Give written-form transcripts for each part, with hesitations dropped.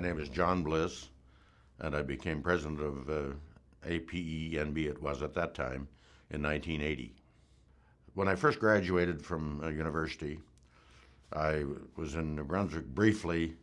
name is John Bliss, and I became president of APENB, it was at that time, in 1980. When I first graduated from university, I was in New Brunswick briefly,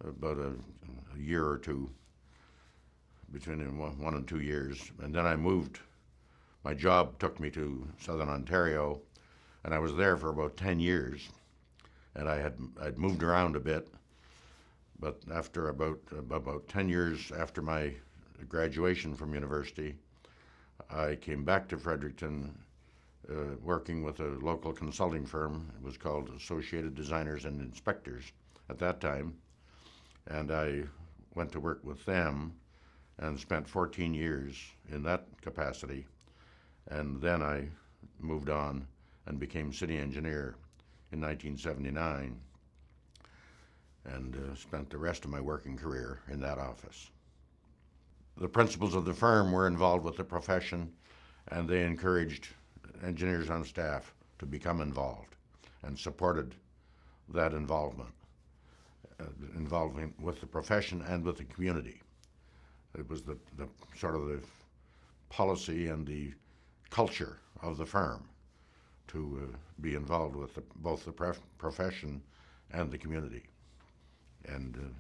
about a year or two, between 1 and 2 years, and then I moved. My job took me to Southern Ontario, and I was there for about 10 years, and I'd moved around a bit. But after about 10 years after my graduation from university, I came back to Fredericton, working with a local consulting firm. It was called Associated Designers and Inspectors at that time. And I went to work with them and spent 14 years in that capacity. And then I moved on and became city engineer in 1979 and spent the rest of my working career in that office. The principals of the firm were involved with the profession, and they encouraged engineers on staff to become involved and supported that involvement, involving with the profession and with the community. It was the sort of the policy and the culture of the firm to be involved with both the profession and the community. And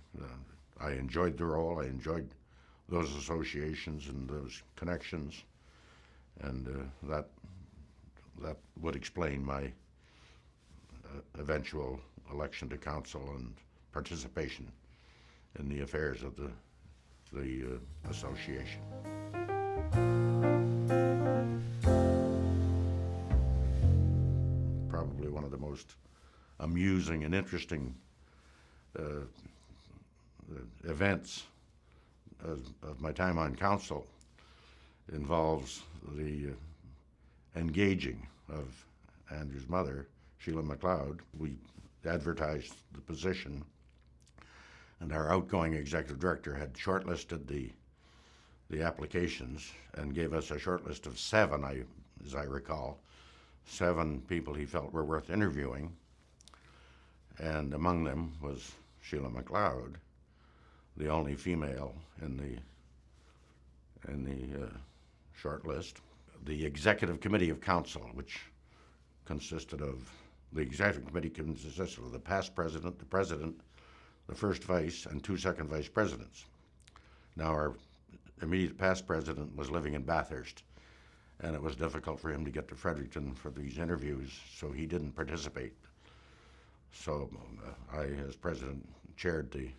I enjoyed the role. I enjoyed those associations and those connections, and that would explain my eventual election to council and participation in the affairs of the association. Probably one of the most amusing and interesting events of my time on council involves the engaging of Andrew's mother, Sheila McLeod. We advertised the position, and our outgoing executive director had shortlisted the applications and gave us a short list of 7, as I recall, 7 people he felt were worth interviewing, and among them was Sheila McLeod, the only female in the short list. The executive committee of council, which consisted of the past president, the president, the first vice, and 2 second vice presidents. Now, our immediate past president was living in Bathurst, and it was difficult for him to get to Fredericton for these interviews, so he didn't participate. So I, as president, chaired the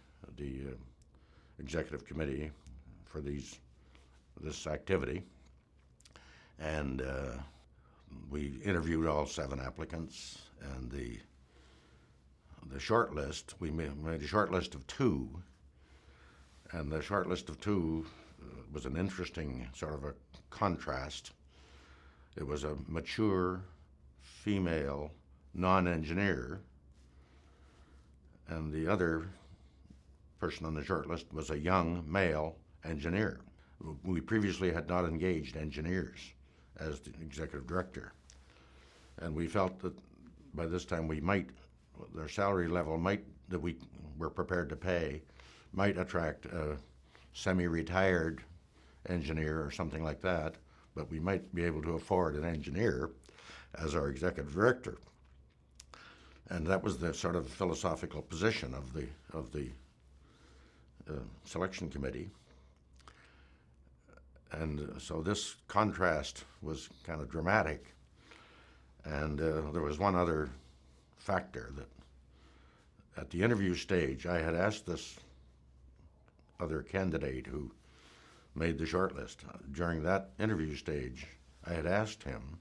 executive committee for this activity, and we interviewed all 7 applicants, and the short list, we made a short list of 2, and the short list of 2 was an interesting sort of a contrast. It was a mature female non-engineer, and the other person on the short list was a young male engineer. We previously had not engaged engineers as the executive director, and we felt that by this time their salary level that we were prepared to pay might attract a semi-retired engineer or something like that, but we might be able to afford an engineer as our executive director. And that was the sort of philosophical position of the selection committee. And so this contrast was kind of dramatic. And there was one other factor, that at the interview stage, I had asked this other candidate who made the shortlist. During that interview stage, I had asked him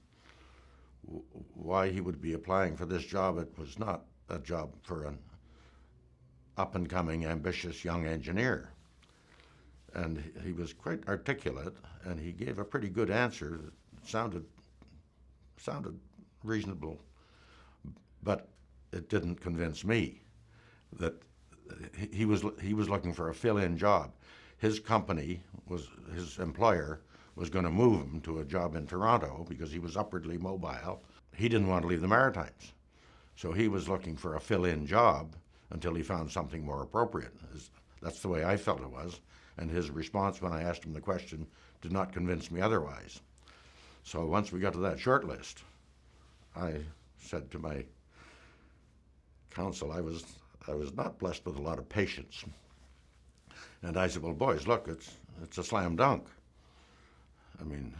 why he would be applying for this job. It was not a job for an up-and-coming, ambitious young engineer. And he was quite articulate, and he gave a pretty good answer that sounded reasonable, but it didn't convince me that he was looking for a fill-in job. His employer was going to move him to a job in Toronto because he was upwardly mobile. He didn't want to leave the Maritimes, so he was looking for a fill-in job until he found something more appropriate. That's the way I felt it was. And his response when I asked him the question did not convince me otherwise. So once we got to that short list, I said to my counsel, I was not blessed with a lot of patience. And I said, well, boys, look, it's a slam dunk. I mean,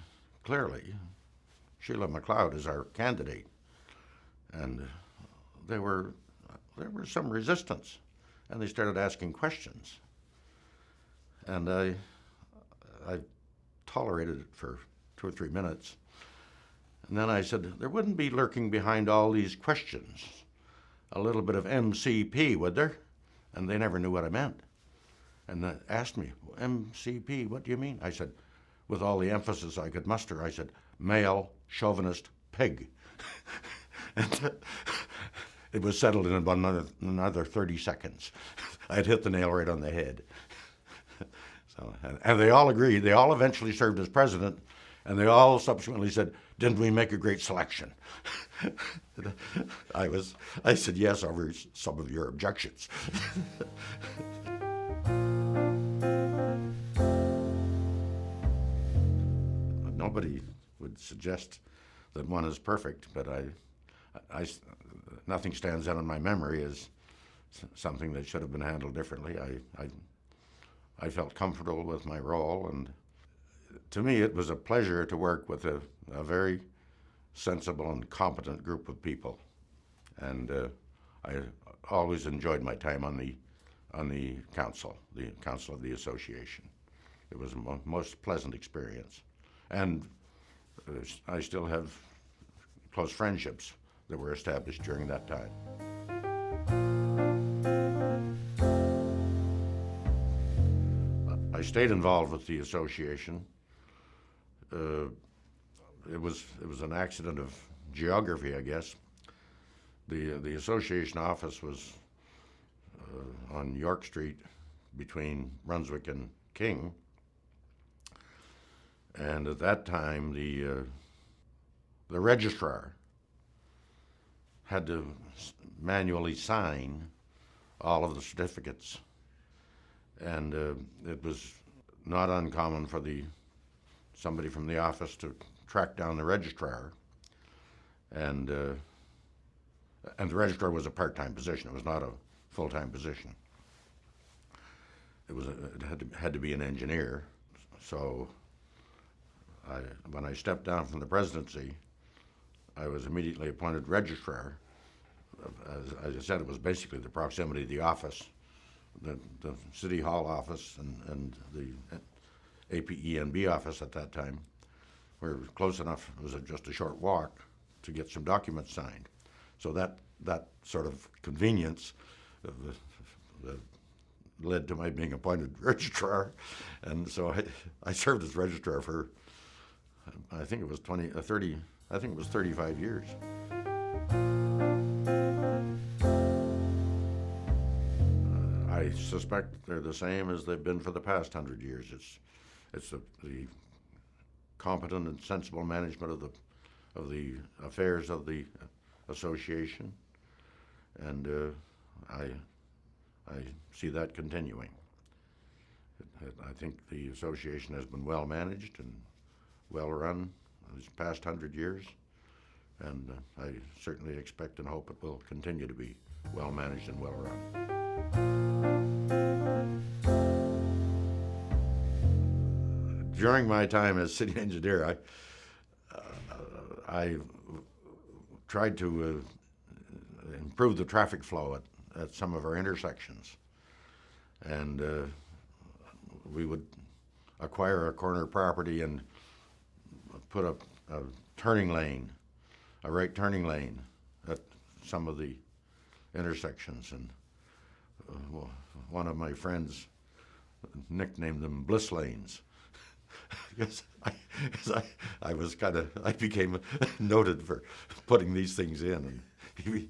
clearly, Sheila MacLeod is our candidate. And there was some resistance, and they started asking questions. And I tolerated it for 2 or 3 minutes. And then I said, there wouldn't be lurking behind all these questions a little bit of MCP, would there? And they never knew what I meant. And they asked me, MCP, what do you mean? I said, with all the emphasis I could muster, I said, male chauvinist pig. And it was settled in about another 30 seconds. I'd hit the nail right on the head. So, and they all agreed. They all eventually served as president, and they all subsequently said, didn't we make a great selection? I said yes over some of your objections. Nobody would suggest that one is perfect, but nothing stands out in my memory as something that should have been handled differently. I felt comfortable with my role, and to me it was a pleasure to work with a very sensible and competent group of people. And I always enjoyed my time on the council of the association. It was a most pleasant experience. And I still have close friendships that were established during that time. I stayed involved with the association. It was an accident of geography, I guess. The association office was on York Street between Brunswick and King. And at that time, the registrar had to manually sign all of the certificates. And it was not uncommon for somebody from the office to track down the registrar. And the registrar was a part-time position. It was not a full-time position. It had to be an engineer. So when I stepped down from the presidency, I was immediately appointed registrar. As I said, it was basically the proximity of the office, the City Hall office and the APENB office at that time were close enough. It was just a short walk to get some documents signed. So that sort of convenience led to my being appointed registrar. And so I served as registrar for, I think it was 35 years. I suspect they're the same as they've been for the past 100 years. It's the competent and sensible management of the affairs of the association, and I see that continuing. I think the association has been well managed and well run these past 100 years, and I certainly expect and hope it will continue to be well managed and well run. During my time as city engineer, I tried to improve the traffic flow at some of our intersections. And we would acquire a corner property and put a turning lane, a right turning lane at some of the intersections. And one of my friends nicknamed them bliss lanes. Because I became noted for putting these things in, and he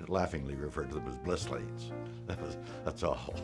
laughingly referred to them as bliss lanes. That's all.